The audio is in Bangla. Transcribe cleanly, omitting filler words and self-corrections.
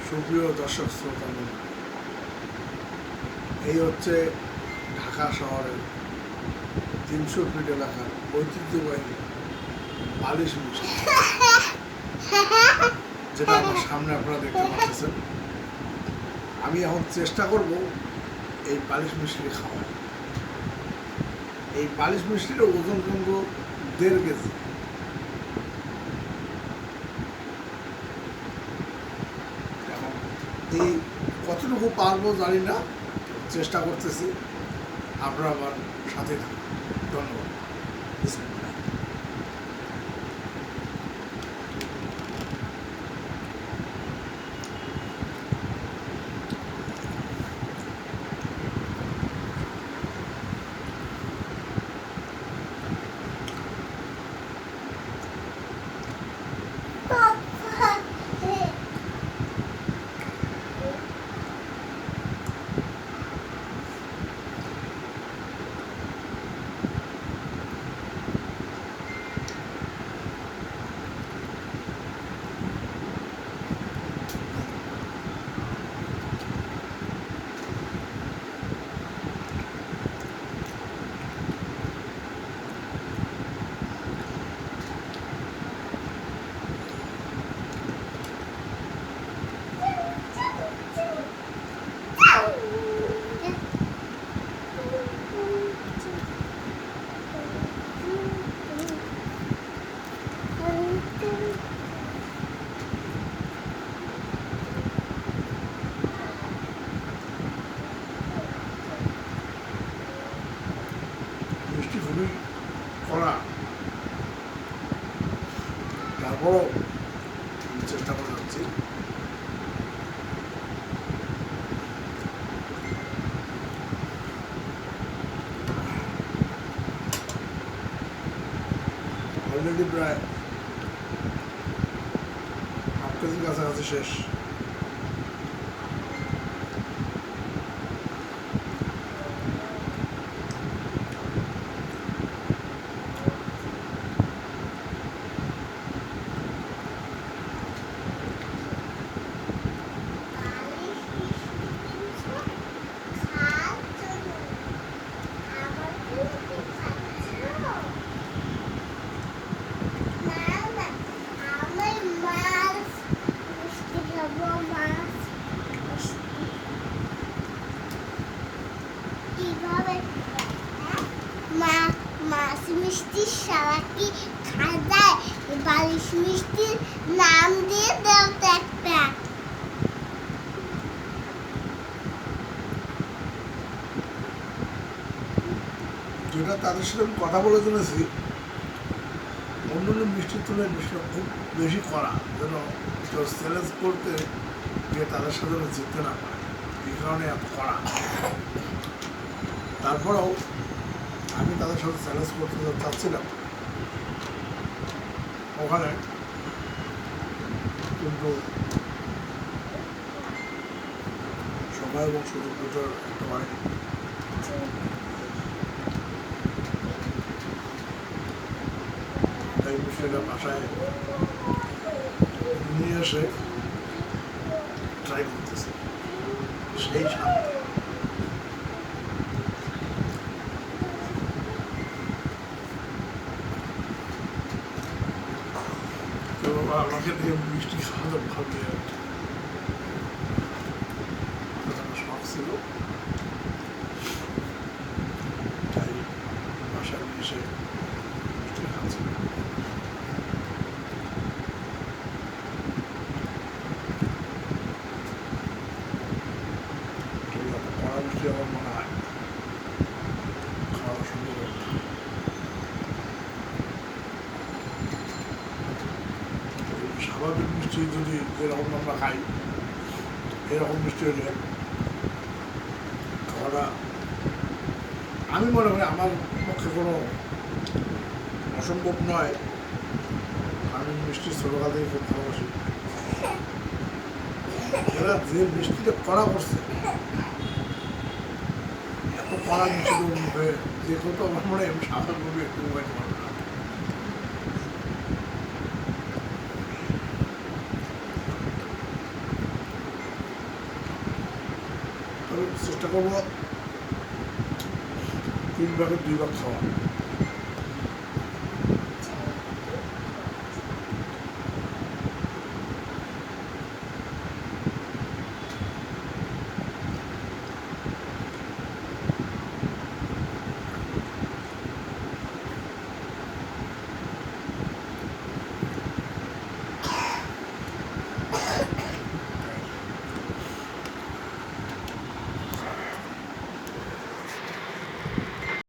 সুপ্রিয় দর্শক শ্রোতা, এই হচ্ছে ঢাকা শহরের 300 ফিট এলাকার ঐতিহ্যবাহী বালিশ মিষ্টি, যেটা আমার সামনে আপনারা দেখতে পাচ্ছেন। আমি এখন চেষ্টা করব এই বালিশ মিষ্টি খাওয়া। এই বালিশ মিষ্টির ওজন কিন্তু 1.5 কেজি। এই কতটুকু পারবো জানি না, চেষ্টা করতেছি। আপনারা আমার সাথে থাকুন। ধন্যবাদ। মিষ্টি খুবই কড়া, তারপরও চেষ্টা করে যাচ্ছি। অলরেডি প্রায় 1/2 কেজির কাছাকাছি শেষ। মাছ মিষ্টির সারা কি খাওয়া যায়? বালিশ মিষ্টির নাম দিয়ে দাও তো একটা। যেটা তাদের সাথে আমি কথা বলে জেনেছি, অন্য অন্য মিষ্টির তুলনায় মিষ্টিটা খুব বেশি করা, যেন কেউ চ্যালেঞ্জ করতে গিয়ে তাদের সাথে জিততে না পারে, এই কারণে এত করা। তারপরেও আমি তাদের সাথে চ্যালেঞ্জ করতে চাচ্ছিলাম। ওখানে কিন্তু সময় এবং সুযোগ দুটোর একটা হয়। তাই বিষয়টা বাসায় নিয়ে এসে ট্রাই করতেছে, সেই সাথে আমাকে দিয়ে মিষ্টি খাওয়াতে ভাবি শখ ছিল। তাই বাসায় নিয়ে এসে মিষ্টি খাচ্ছি। কড়া মিষ্টি আমার মনে হয় খাওয়া সুন্দর। স্বাভাবিক মিষ্টি যদি যেরকম আমরা খাই, এরকম মিষ্টি হলে খাওয়াটা আমি মনে করি আমার পক্ষে কোনো অসম্ভব নয়। আমি মিষ্টি ছোটোকাল থেকে খুব ভালোবাসি। এরা যে মিষ্টিটা কড়া করছে, এত কড়া মিষ্টি মুখে যে কত আমার মনে হয় সাধারণভাবে একটু মোবাইল পারবে না। চেষ্টা করবো 3 ভাগের 2 ভাগ খাওয়া।